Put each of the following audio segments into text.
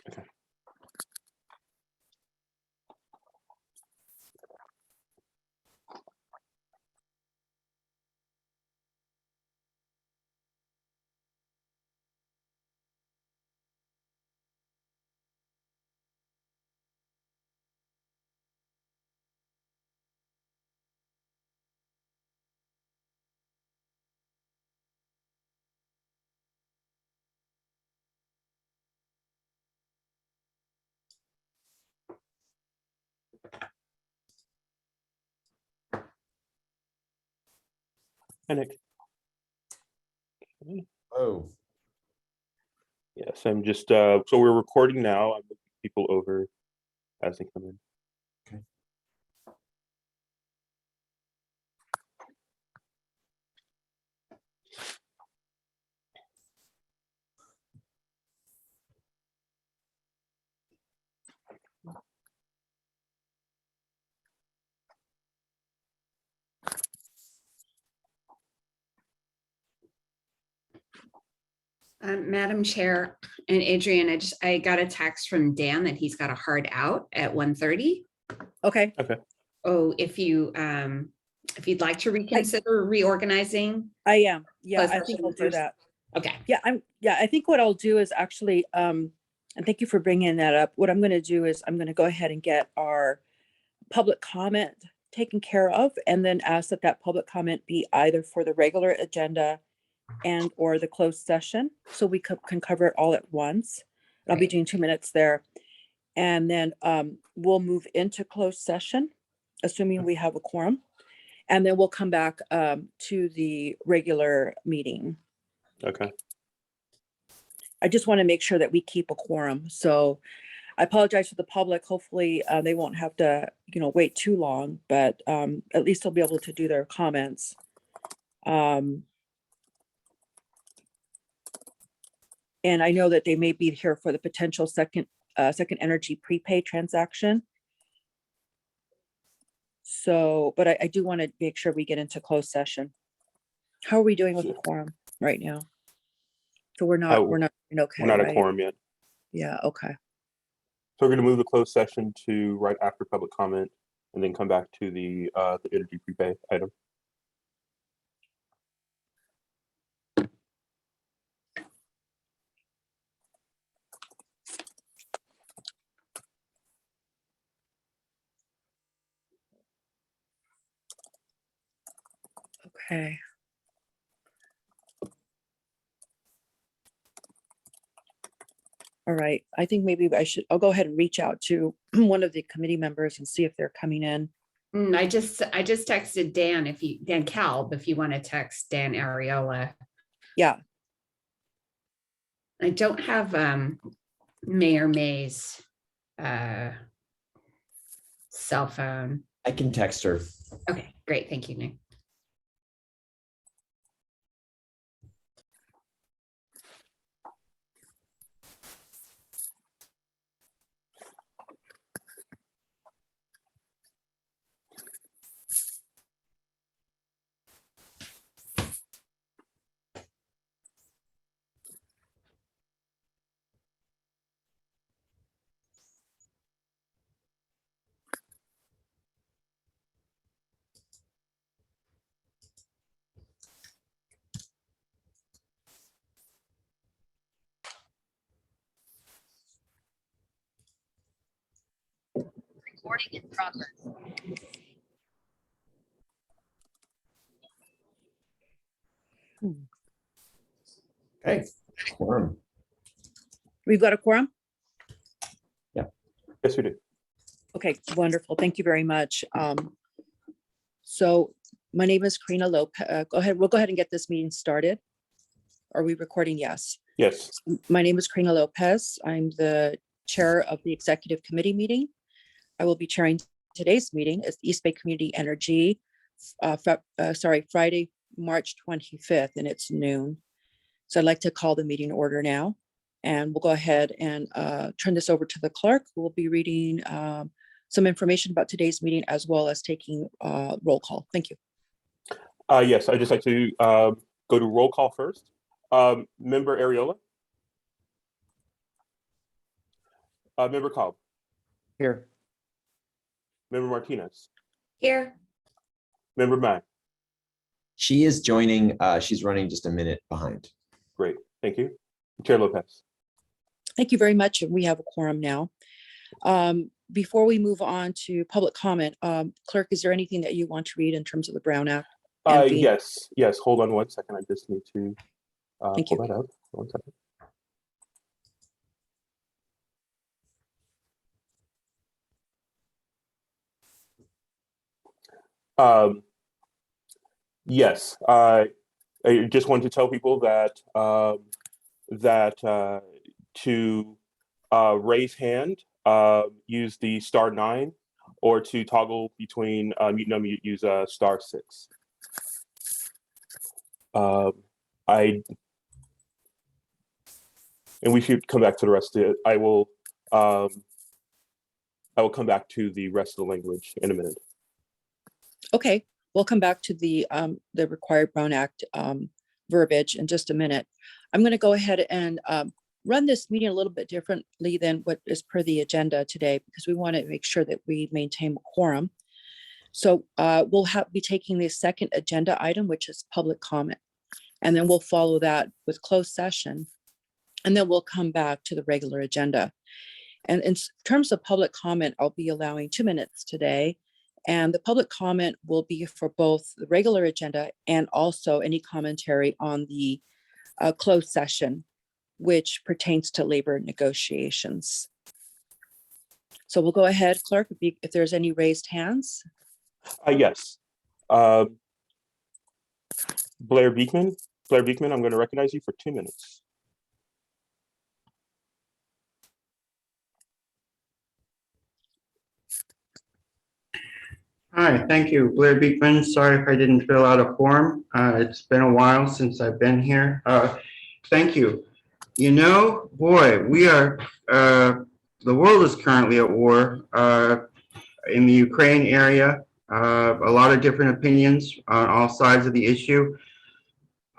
Okay. Hi, Nick. Oh, Yes, I'm just, so we're recording now. I'm looking people over as they come in. okay. Madam Chair and Adrian, I got a text from Dan that he's got a hard out at 1:30. Okay, Oh, if you'd like to reconsider reorganizing. I am. Yeah, Closed I think session I'll do first. that. Okay. Yeah, I think what I'll do is actually, and thank you for bringing that up. What I'm going to do is I'm going to go ahead and get our public comment taken care of, and then ask that that public comment be either for the regular agenda and or the closed session, so we can cover it all at once. I'll be Right. doing 2 minutes there. And then we'll move into closed session, assuming we have a quorum. And then we'll come back to the regular meeting. Okay. I just want to make sure that we keep a quorum. So I apologize to the public. Hopefully they won't have to, wait too long, but at least they'll be able to do their comments. And I know that they may be here for the potential second energy prepay transaction. So, but I do want to make sure we get into closed session. How are we doing with the quorum right now? So we're not okay. We're not right? a quorum yet. Yeah, okay. So we're going to move the closed session to right after public comment and then come back to the energy prepay item. Okay. All right, I think maybe I'll go ahead and reach out to one of the committee members and see if they're coming in. I just texted Dan Kalb, if you want to text Dan Ariola. Yeah. I don't have Mayor May's cell phone. I can text her. Okay, great. Thank you, Nick. Recording in progress. Okay. Quorum. We've got a quorum? Yes, we do. Okay, wonderful. Thank you very much. So my name is Karina Lopez. We'll go ahead and get this meeting started. Are we recording? Yes. Yes. My name is Karina Lopez. I'm the chair of the executive committee meeting. I will be chairing today's meeting as East Bay Community Energy, Friday, March 25th, and it's noon. So I'd like to call the meeting order now. And we'll go ahead and turn this over to the clerk, who will be reading some information about today's meeting, as well as taking roll call. Thank you. Yes, I'd just like to go to roll call first. Member Ariola? Member Cobb, Here. Member Martinez, Here. Member Mack. She is joining. She's running just a minute behind. Great, thank you. Chair Lopez. Thank you very much. We have a quorum now. Before we move on to public comment, Clerk, is there anything that you want to read in terms of the Brown Act? and fee? Yes, hold on 1 second. I just need to Thank pull you. that up. 1 second. Yes, I just want to tell people that to raise hand, use the *9, or to toggle between mute and unmute, use *6. And we should come back to the rest of it. I will come back to the rest of the language in a minute. Okay, we'll come back to the required Brown Act verbiage in just a minute. I'm going to go ahead and run this meeting a little bit differently than what is per the agenda today, because we want to make sure that we maintain a quorum. So we'll be taking the second agenda item, which is public comment, and then we'll follow that with closed session, and then we'll come back to the regular agenda. And in terms of public comment, I'll be allowing 2 minutes today. And the public comment will be for both the regular agenda and also any commentary on the closed session, which pertains to labor negotiations. So we'll go ahead, Clerk, if there's any raised hands. Yes. Blair Beekman, I'm going to recognize you for 2 minutes. Hi, thank you. Blair Beekman. Sorry if I didn't fill out a form. It's been a while since I've been here. Thank you. You know, boy, we are, the world is currently at war in the Ukraine area. A lot of different opinions on all sides of the issue.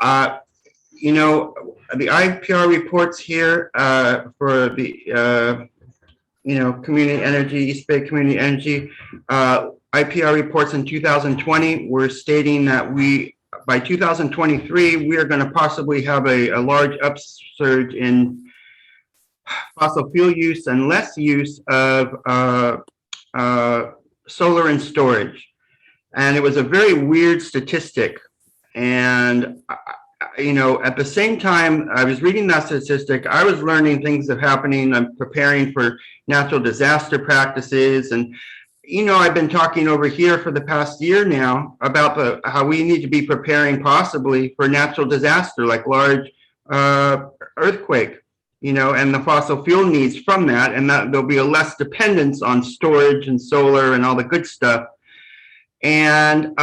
You know, the IPR reports here for the, you know, community energy, East Bay Community Energy, IPR reports in 2020 were stating that by 2023, we are going to possibly have a large upsurge in fossil fuel use and less use of solar and storage. And it was a very weird statistic. And, you know, at the same time, I was reading that statistic, I was learning things that are happening. I'm preparing for natural disaster practices. And, you know, I've been talking over here for the past year now about how we need to be preparing possibly for natural disaster, like large earthquake, you know, and the fossil fuel needs from that, and that there'll be a less dependence on storage and solar and all the good stuff. And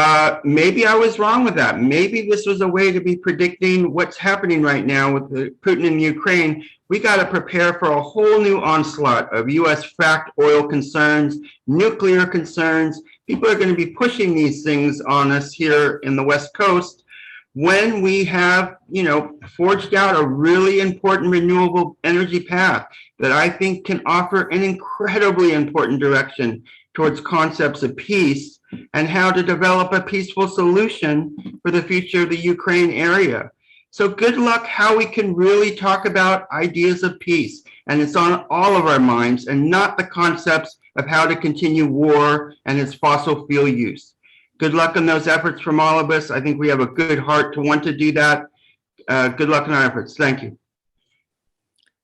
maybe I was wrong with that. Maybe this was a way to be predicting what's happening right now with Putin in Ukraine. We got to prepare for a whole new onslaught of U.S. fracked oil concerns, nuclear concerns. People are going to be pushing these things on us here in the West Coast when we have, you know, forged out a really important renewable energy path that I think can offer an incredibly important direction towards concepts of peace and how to develop a peaceful solution for the future of the Ukraine area. So good luck how we can really talk about ideas of peace. And it's on all of our minds and not the concepts of how to continue war and its fossil fuel use. Good luck in those efforts from all of us. I think we have a good heart to want to do that. Good luck in our efforts. Thank you.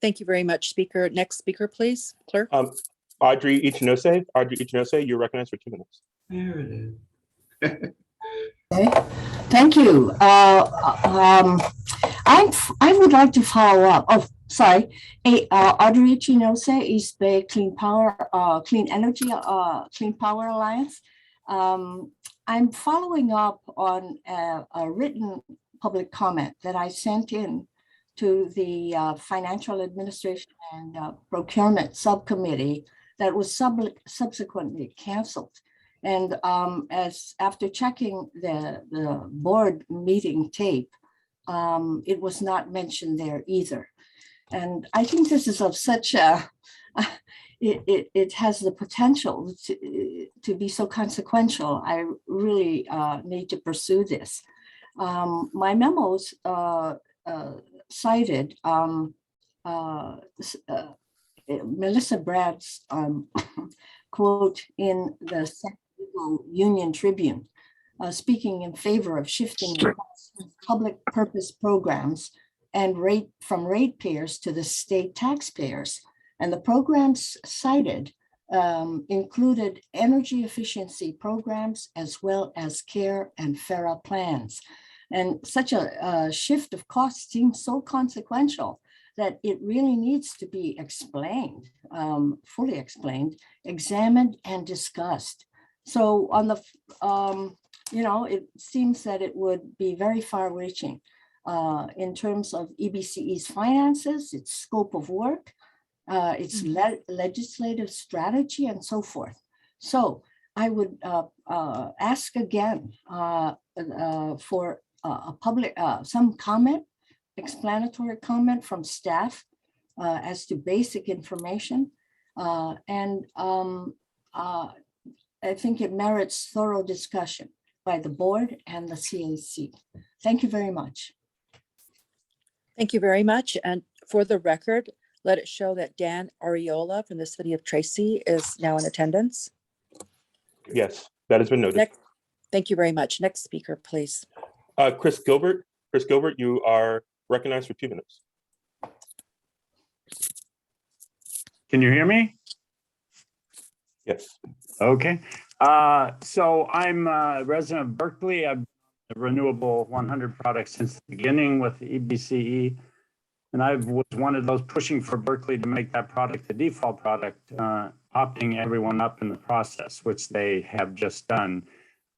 Thank you very much, Speaker. Next speaker, please, Clerk. Audrey Ichinose, you're recognized for 2 minutes. There it is. Okay. Thank you. I would like to follow up. Oh, sorry. Audrey Chinose, East Bay Clean Power, Clean Energy, Clean Power Alliance. I'm following up on a written public comment that I sent in to the Financial Administration and Procurement Subcommittee that was subsequently canceled. And as after checking the board meeting tape, it was not mentioned there either. And I think this is of such a, it has the potential to be so consequential. I really need to pursue this. My memos cited Melissa Bradd's quote in the Sacramento Union Tribune, speaking in favor of shifting public purpose programs and from ratepayers to the state taxpayers. And the programs cited included energy efficiency programs as well as care and FARA plans. And such a shift of cost seems so consequential that it really needs to be explained, fully explained, examined, and discussed. So on the, it seems that it would be very far-reaching in terms of EBCE's finances, its scope of work, its legislative strategy, and so forth. So I would ask again for a public, some comment, explanatory comment from staff as to basic information. And I think it merits thorough discussion by the board and the CAC. Thank you very much. Thank you very much. And for the record, let it show that Dan Ariola from the city of Tracy is now in attendance. Yes, that has been noted. Thank you very much. Next speaker, please. Chris Gilbert. Chris Gilbert, you are recognized for 2 minutes. Can you hear me? Yes. Okay. So I'm a resident of Berkeley. I've been a renewable 100 product since the beginning with the EBCE. And I was one of those pushing for Berkeley to make that product the default product, opting everyone up in the process, which they have just done.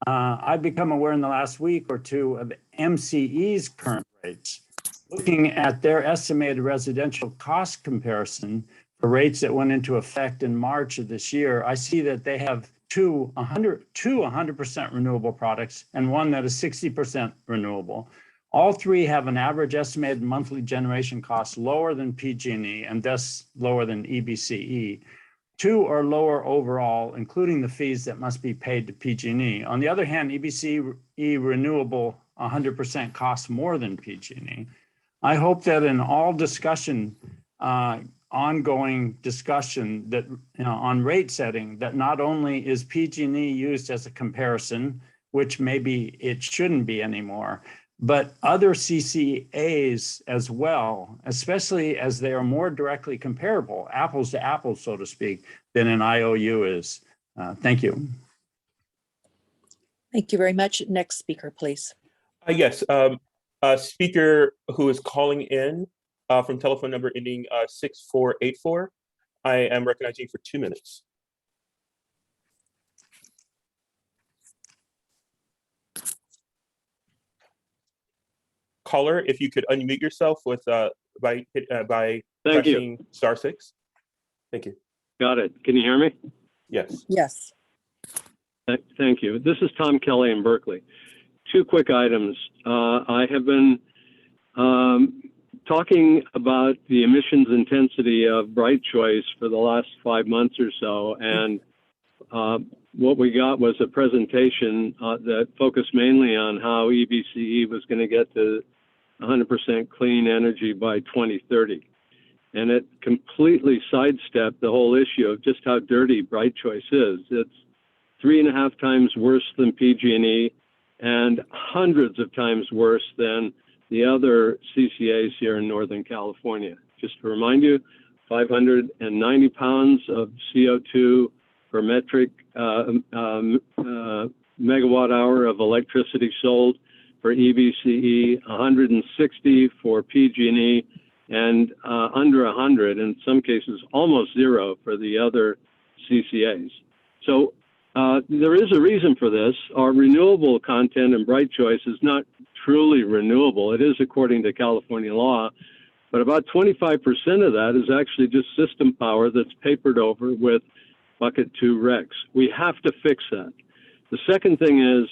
I've become aware in the last week or two of MCE's current rates. Looking at their estimated residential cost comparison for rates that went into effect in March of this year, I see that they have two 100% renewable products and one that is 60% renewable. All three have an average estimated monthly generation cost lower than PG&E and thus lower than EBCE. Two are lower overall, including the fees that must be paid to PG&E. On the other hand, EBCE renewable 100% costs more than PG&E. I hope that in all discussion, ongoing discussion that on rate setting, that not only is PG&E used as a comparison, which maybe it shouldn't be anymore, but other CCAs as well, especially as they are more directly comparable, apples to apples, so to speak, than an IOU is. Thank you. Thank you very much. Next speaker, please. Yes, a speaker who is calling in from telephone number ending 6484. I am recognizing for 2 minutes. Caller, if you could unmute yourself with by pressing *6. Thank you. Got it. Can you hear me? Yes. Yes. Thank you. This is Tom Kelly in Berkeley. 2 quick items. I have been talking about the emissions intensity of Bright Choice for the last 5 months or so, and what we got was a presentation that focused mainly on how EBCE was going to get to 100% clean energy by 2030. And it completely sidestepped the whole issue of just how dirty Bright Choice is. It's 3.5 times worse than PG&E and hundreds of times worse than the other CCAs here in Northern California. Just to remind you, 590 pounds of CO2 per metric megawatt hour of electricity sold for EBCE, 160 for PG&E, and under 100, in some cases almost 0 for the other CCAs. So there is a reason for this. Our renewable content in Bright Choice is not truly renewable. It is according to California law, but about 25% of that is actually just system power that's papered over with bucket 2 RECs. We have to fix that. The second thing is,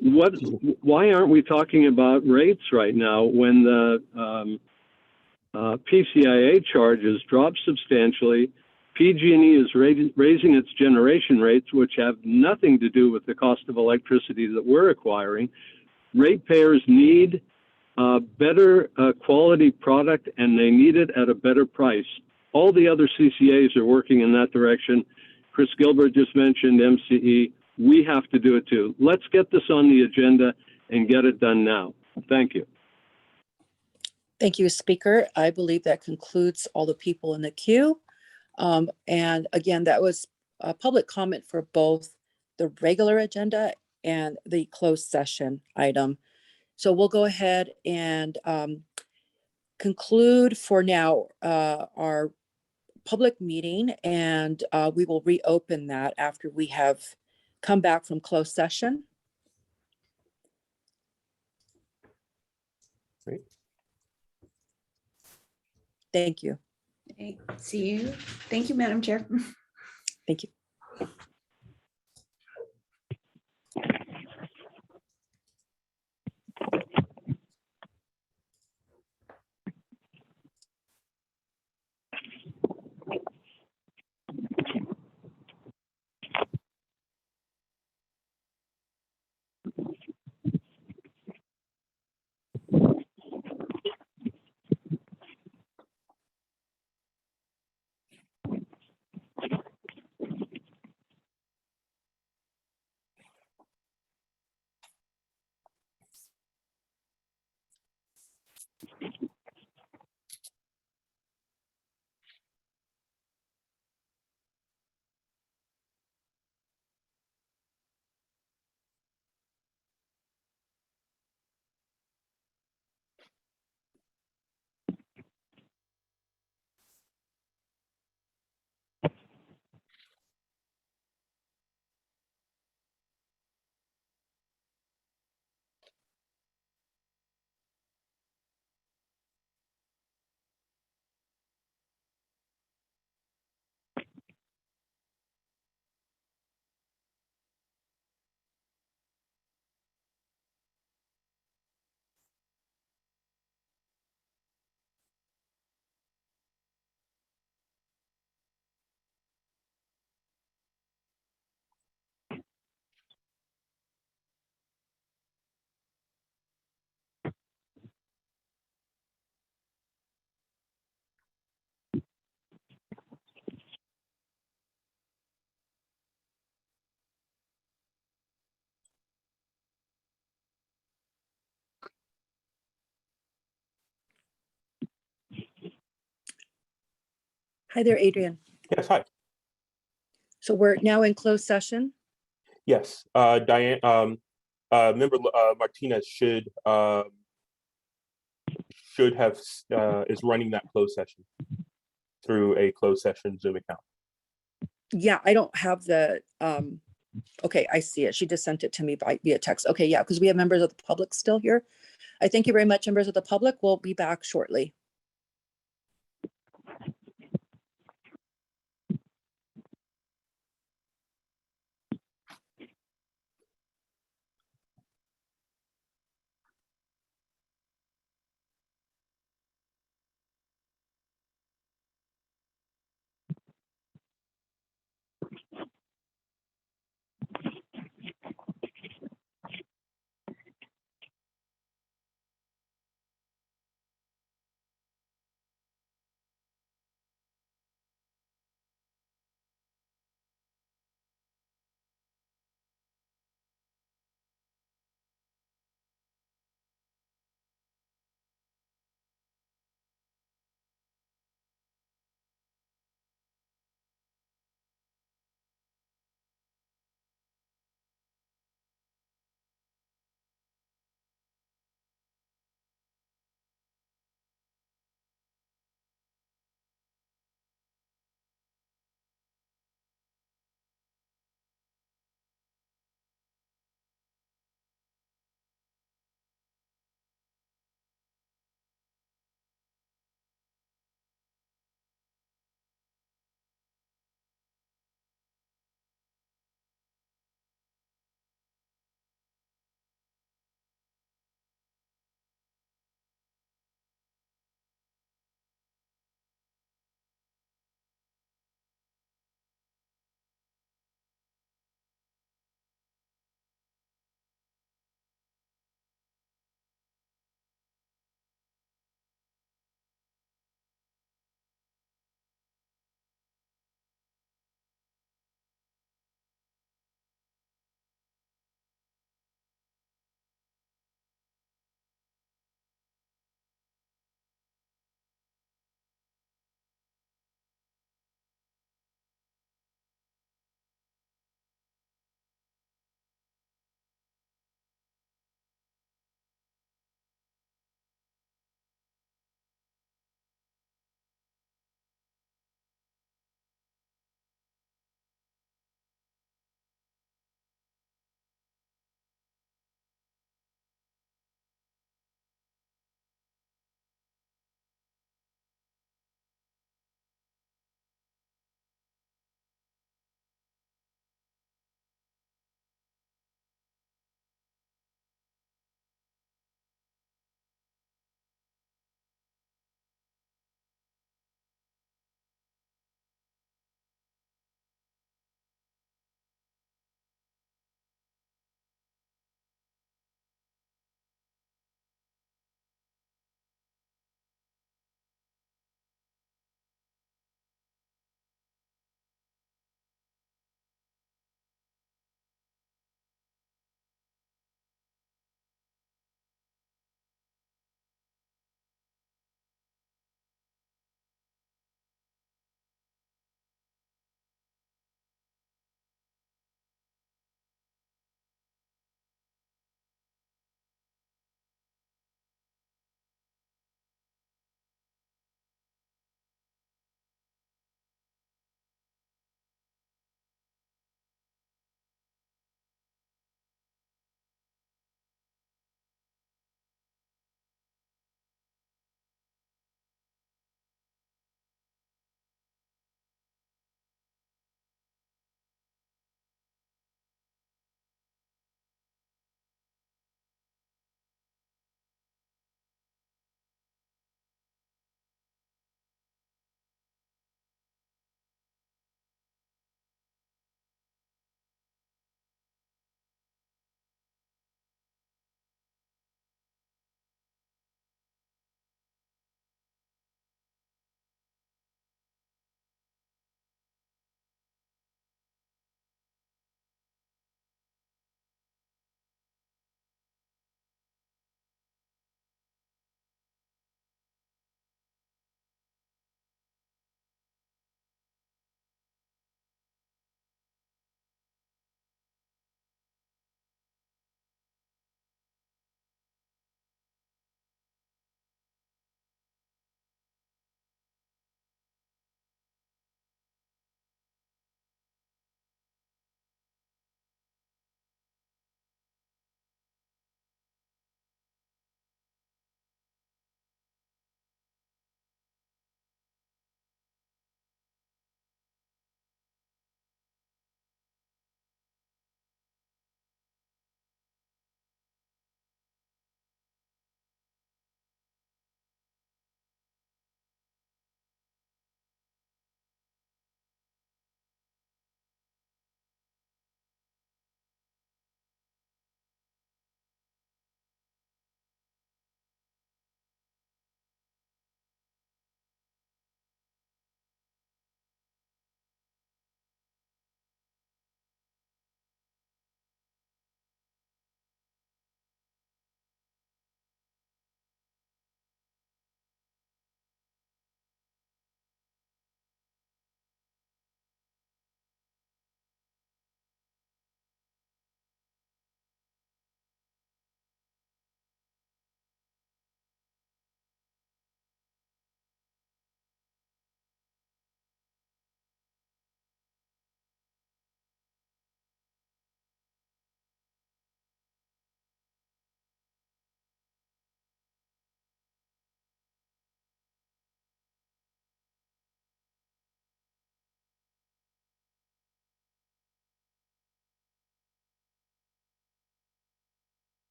why aren't we talking about rates right now when the PCIA charges dropped substantially. PG&E is raising its generation rates, which have nothing to do with the cost of electricity that we're acquiring. Ratepayers need a better quality product, and they need it at a better price. All the other CCAs are working in that direction. Chris Gilbert just mentioned MCE. We have to do it too. Let's get this on the agenda and get it done now. Thank you. Thank you, Speaker. I believe that concludes all the people in the queue. And again, that was a public comment for both the regular agenda and the closed session item. So we'll go ahead and conclude for now our public meeting, and we will reopen that after we have come back from closed session. Great. Thank you. Okay, see you. Thank you, Madam Chair. Thank you. Hi there, Adrian. Yes, hi. So we're now in closed session. Yes, Diane, member Martinez should have is running that closed session through a closed session Zoom account. Yeah, I don't have the, okay, I see it. She just sent it to me via text. Okay, yeah, because we have members of the public still here. I thank you very much, members of the public. We'll be back shortly.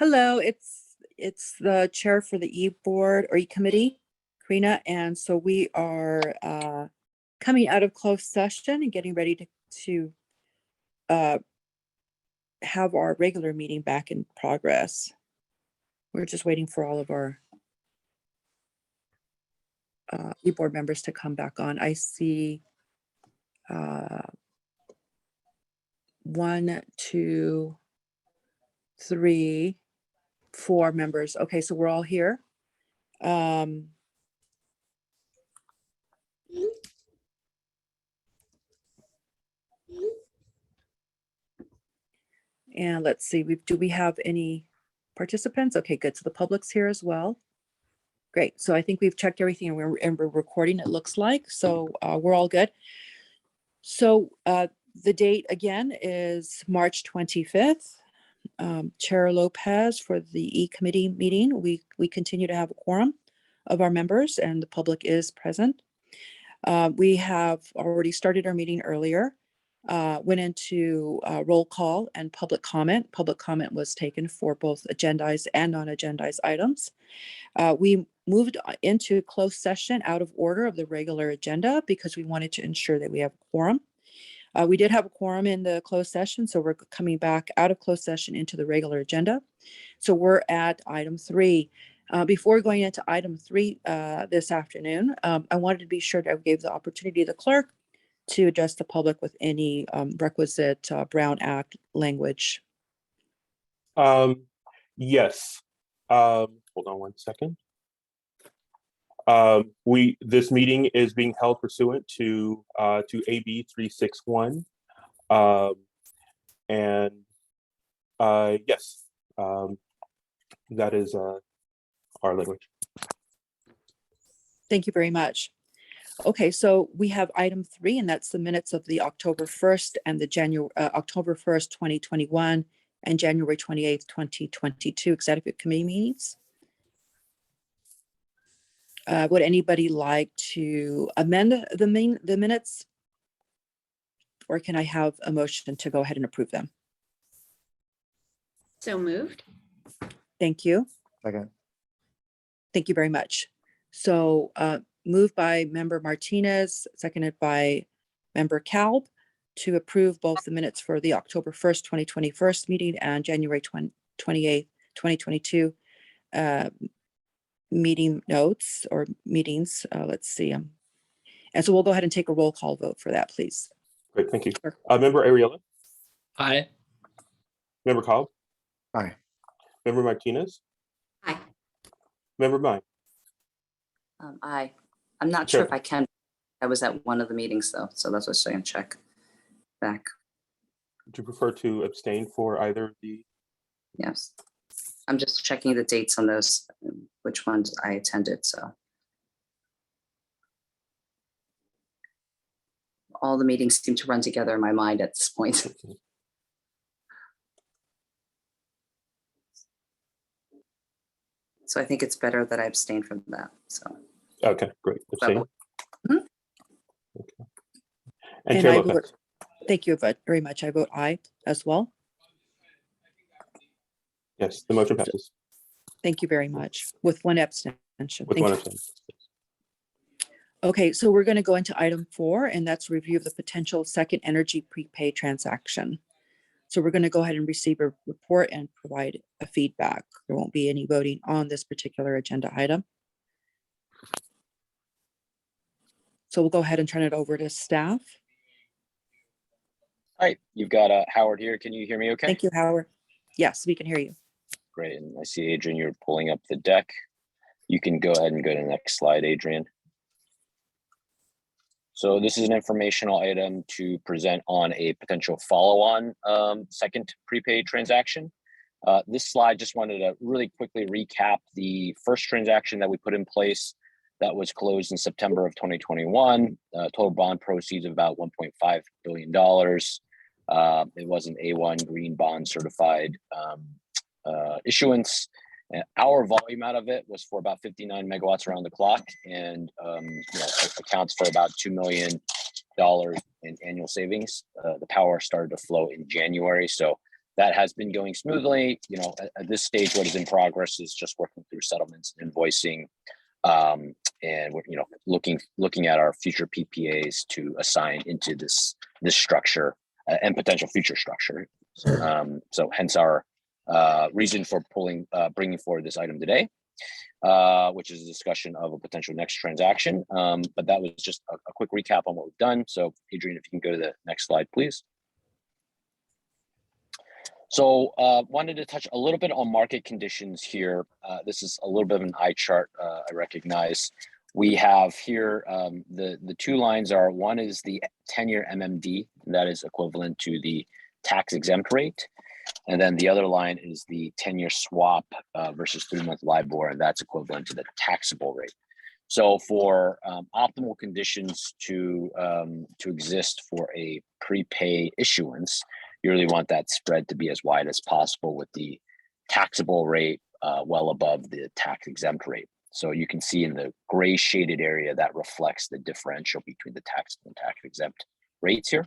Hello, it's the chair for the E-Board or E-Committee, Karina, and so we are coming out of closed session and getting ready to have our regular meeting back in progress. We're just waiting for all of our E-Board members to come back on. I see 1, 2, 3, 4 members. Okay, so we're all here. And let's see, do we have any participants? Okay, good. So the public's here as well. Great. So I think we've checked everything and we're recording, it looks like. So we're all good. So the date again is March 25th. Chair Lopez for the E-Committee meeting. We continue to have a quorum of our members and the public is present. We have already started our meeting earlier. Went into roll call and public comment. Public comment was taken for both agendized and non-agendized items. We moved into closed session out of order of the regular agenda because we wanted to ensure that we have a quorum. We did have a quorum in the closed session, so we're coming back out of closed session into the regular agenda. So we're at item 3. Before going into item 3 this afternoon, I wanted to be sure that I gave the opportunity to the clerk to address the public with any requisite Brown Act language. Yes. Hold on one second. This meeting is being held pursuant to AB 361. And yes, that is our language. Thank you very much. Okay, so we have item 3, and that's the minutes of the October 1st and the October 1st, 2021 and January 28th, 2022 executive committee meetings. Would anybody like to amend the minutes? Or can I have a motion to go ahead and approve them? So moved. Thank you. Second. Thank you very much. So moved by member Martinez, seconded by member Kalb to approve both the minutes for the October 1st, 2021 meeting and January 28th, 2022 meeting notes or meetings. Let's see. And so we'll go ahead and take a roll call vote for that, please. Great, thank you. Sure. Member Ariella? Aye. Member Cobb? Aye. Member Martinez? Aye. Member Mai? Aye. I'm not Sure. sure if I can. I was at one of the meetings though, so that's what I'm going to check back. Would you prefer to abstain for either of the? Yes. I'm just checking the dates on those, which ones I attended, so. All the meetings seem to run together in my mind at this point. So I think it's better that I abstain from that, so. Okay, great. Abstain. Mhm. Okay. And And Chair I Lopez? vote, thank you very much. I vote aye as well. Yes, the motion passes Thank you very much. With one abstention. with Thank one you. abstention. Okay, so we're going to go into item 4, and that's review of the potential second energy prepaid transaction. So we're going to go ahead and receive a report and provide a feedback. There won't be any voting on this particular agenda item. So we'll go ahead and turn it over to staff. All right, you've got Howard here. Can you hear me okay? Thank you, Howard. Yes, we can hear you. Great. And I see, Adrian, you're pulling up the deck. You can go ahead and go to the next slide, Adrian. So this is an informational item to present on a potential follow-on second prepaid transaction. This slide just wanted to really quickly recap the first transaction that we put in place that was closed in September of 2021. Total bond proceeds of about $1.5 billion. It was an A1 green bond certified issuance. Our volume out of it was for about 59 megawatts around the clock, and accounts for about $2 million in annual savings. The power started to flow in January, so that has been going smoothly. At this stage, what is in progress is just working through settlements and invoicing, and we're looking at our future PPAs to assign into this structure and potential future structure. So hence our reason for bringing forward this item today, which is a discussion of a potential next transaction. But that was just a quick recap on what we've done. So Adrian, if you can go to the next slide, please. So wanted to touch a little bit on market conditions here. This is a little bit of an eye chart, I recognize. We have here, the two lines are, one is the 10-year MMD, that is equivalent to the tax exempt rate. And then the other line is the 10-year swap versus 3-month LIBOR, and that's equivalent to the taxable rate. So for optimal conditions to exist for a prepay issuance, you really want that spread to be as wide as possible, with the taxable rate well above the tax exempt rate. So you can see in the gray shaded area that reflects the differential between the taxable and tax exempt rates here.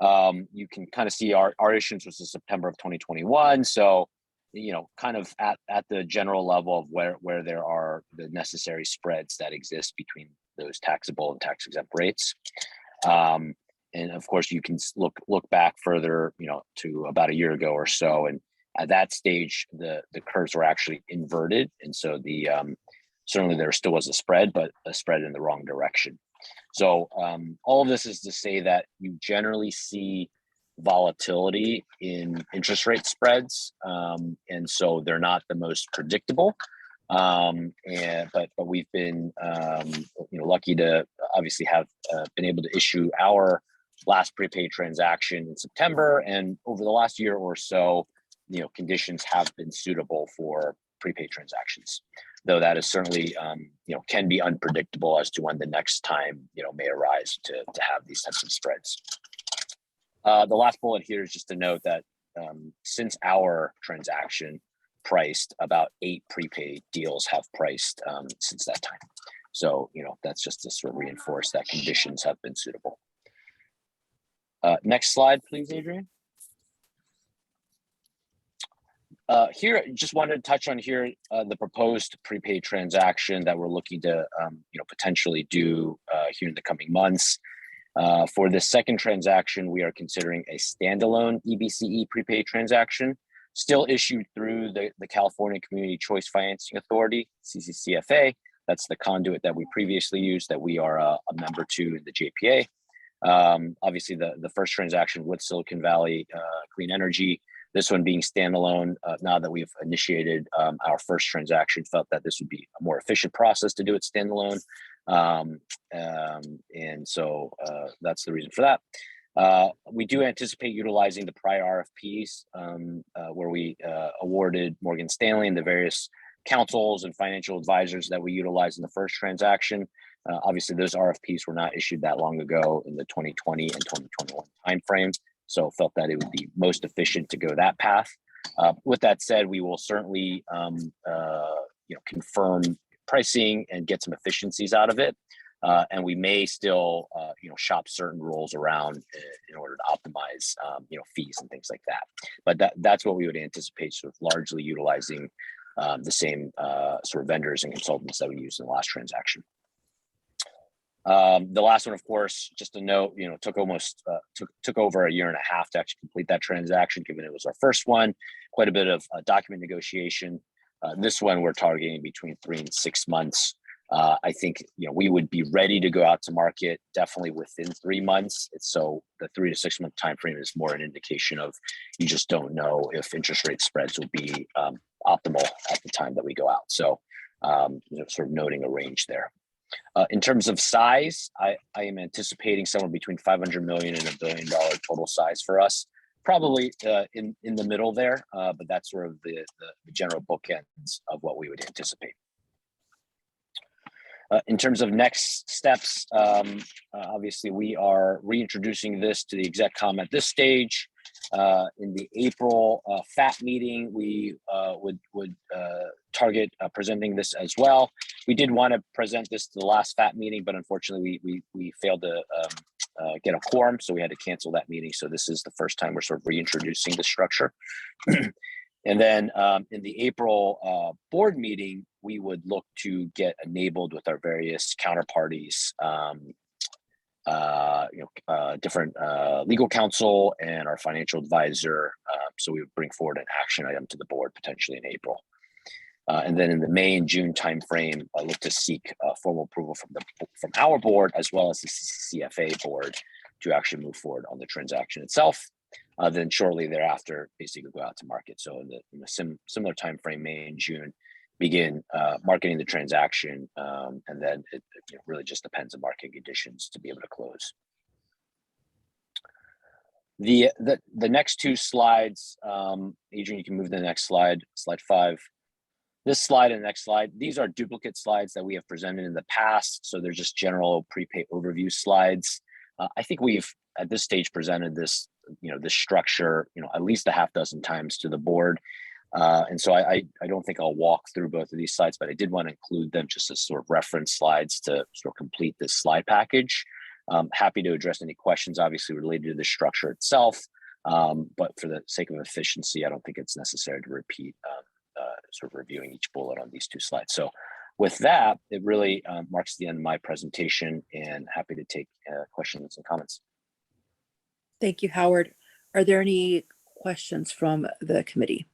You can kind of see our issuance was in September of 2021. So, kind of at the general level of where there are the necessary spreads that exist between those taxable and tax exempt rates. And of course, you can look back further, to about a year ago or so. And at that stage, the curves were actually inverted. And so certainly there still was a spread, but a spread in the wrong direction. So all of this is to say that you generally see volatility in interest rate spreads. And so they're not the most predictable. But we've been lucky to obviously have been able to issue our last prepaid transaction in September, and over the last year or so, conditions have been suitable for prepaid transactions, though that is certainly can be unpredictable as to when the next time may arise to have these types of spreads. The last bullet here is just to note that since our transaction priced, about 8 prepaid deals have priced since that time. So that's just to sort of reinforce that conditions have been suitable. Next slide, please, Adrian. Here, just wanted to touch on here the proposed prepaid transaction that we're looking to potentially do here in the coming months. For the second transaction, we are considering a standalone EBCE prepaid transaction, still issued through the California Community Choice Financing Authority, CCCFA. That's the conduit that we previously used, that we are a member to in the JPA. Obviously, the first transaction with Silicon Valley Clean Energy, this one being standalone. Now that we've initiated our first transaction, felt that this would be a more efficient process to do it standalone. And so that's the reason for that. We do anticipate utilizing the prior RFPs where we awarded Morgan Stanley and the various counsels and financial advisors that we utilized in the first transaction. Obviously, those RFPs were not issued that long ago in the 2020 and 2021 timeframe, so felt that it would be most efficient to go that path. With that said, we will certainly confirm pricing and get some efficiencies out of it, and we may still shop certain rules around in order to optimize fees and things like that. But that's what we would anticipate, sort of largely utilizing the same sort of vendors and consultants that we used in the last transaction. The last one, of course, just a note, took over a year and a half to actually complete that transaction, given it was our first one. Quite a bit of document negotiation. This one we're targeting between 3 and 6 months. I think we would be ready to go out to market definitely within 3 months. So the 3 to 6 month time frame is more an indication of you just don't know if interest rate spreads will be optimal at the time that we go out. So sort of noting a range there. In terms of size, I am anticipating somewhere between 500 million and $1 billion total size for us, probably in the middle there, but that's sort of the general bookends of what we would anticipate. In terms of next steps, obviously we are reintroducing this to the exec com at this stage. In the April FAT meeting, we would target presenting this as well. We did want to present this to the last FAT meeting, but unfortunately we failed to get a quorum, so we had to cancel that meeting. So this is the first time we're sort of reintroducing the structure. And then in the April board meeting, we would look to get enabled with our various counterparties, different legal counsel and our financial advisor. So we would bring forward an action item to the board potentially in April. And then in the May and June timeframe, I look to seek formal approval from our board as well as the CFA board to actually move forward on the transaction itself. Then shortly thereafter, basically go out to market. So in a similar timeframe, May and June, begin marketing the transaction, and then it really just depends on market conditions to be able to close. The next two slides, Adrian, you can move to the next slide, slide 5. This slide and the next slide, these are duplicate slides that we have presented in the past. So they're just general prepay overview slides. I think we've at this stage presented this, this structure, at least a half dozen times to the board. And so I don't think I'll walk through both of these slides, but I did want to include them just as sort of reference slides to sort of complete this slide package. Happy to address any questions, obviously related to the structure itself. But for the sake of efficiency, I don't think it's necessary to repeat sort of reviewing each bullet on these two slides. So with that, it really marks the end of my presentation, and happy to take questions and comments. Thank you, Howard. Are there any questions from the committee?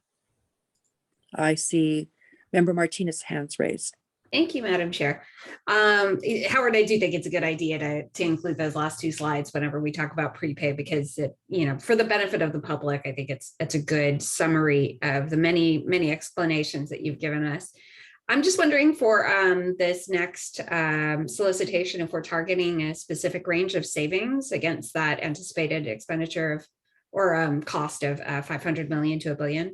I see Member Martinez hands raised. Thank you, Madam Chair. Howard, I do think it's a good idea to include those last two slides whenever we talk about prepay, because it, for the benefit of the public, I think it's a good summary of the many explanations that you've given us. I'm just wondering for this next solicitation, if we're targeting a specific range of savings against that anticipated expenditure of or cost of 500 million to $1 billion.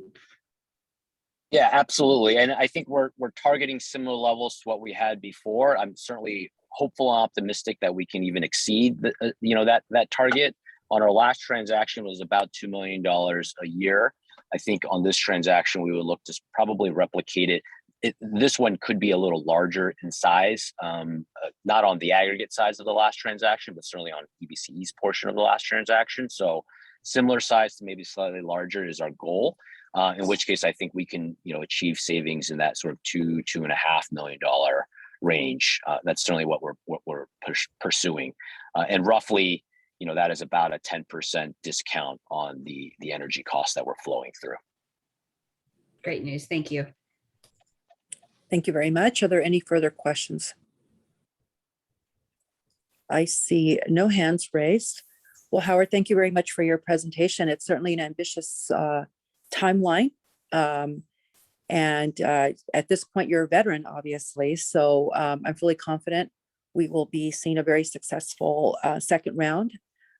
Yeah, absolutely. And I think we're targeting similar levels to what we had before. I'm certainly hopeful and optimistic that we can even exceed that target. On our last transaction was about $2 million a year. I think on this transaction, we would look to probably replicate it. This one could be a little larger in size, not on the aggregate size of the last transaction, but certainly on EBCE's portion of the last transaction. So similar size to maybe slightly larger is our goal. In which case, I think we can, achieve savings in that sort of $2.5 million range. That's certainly what we're pursuing, and roughly, that is about a 10% discount on the energy costs that we're flowing through. Great news. Thank you. Thank you very much. Are there any further questions? I see no hands raised. Well, Howard, thank you very much for your presentation. It's certainly an ambitious timeline. And at this point, you're a veteran, obviously. So I'm fully confident we will be seeing a very successful second round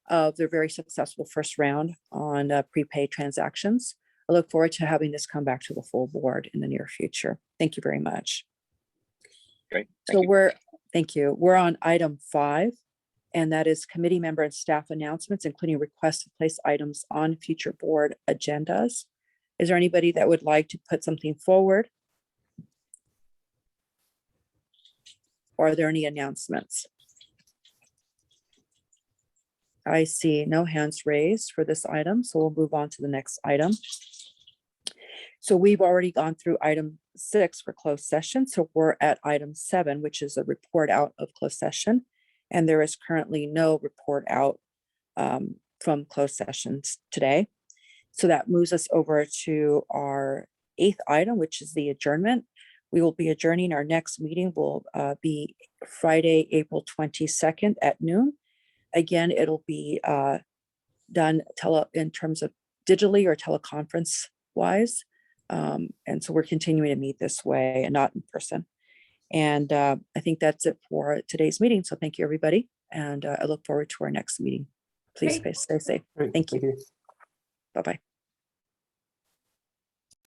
of their very successful first round on prepaid transactions. I look forward to having this come back to the full board in the near future. Thank you very much. Great. Thank you. We're on item 5, and that is committee member and staff announcements, including requests to place items on future board agendas. Is there anybody that would like to put something forward? Or are there any announcements? I see no hands raised for this item, so we'll move on to the next item. So we've already gone through item 6 for closed session. So we're at item 7, which is a report out of closed session. And there is currently no report out from closed sessions today. So that moves us over to our 8th item, which is the adjournment. We will be adjourning. Our next meeting will be Friday, April 22nd at noon. Again, it'll be done in terms of digitally or teleconference wise. And so we're continuing to meet this way and not in person. And I think that's it for today's meeting. So thank you, everybody. And I look forward to our next meeting. Please stay safe. Great. Thank you. Bye-bye.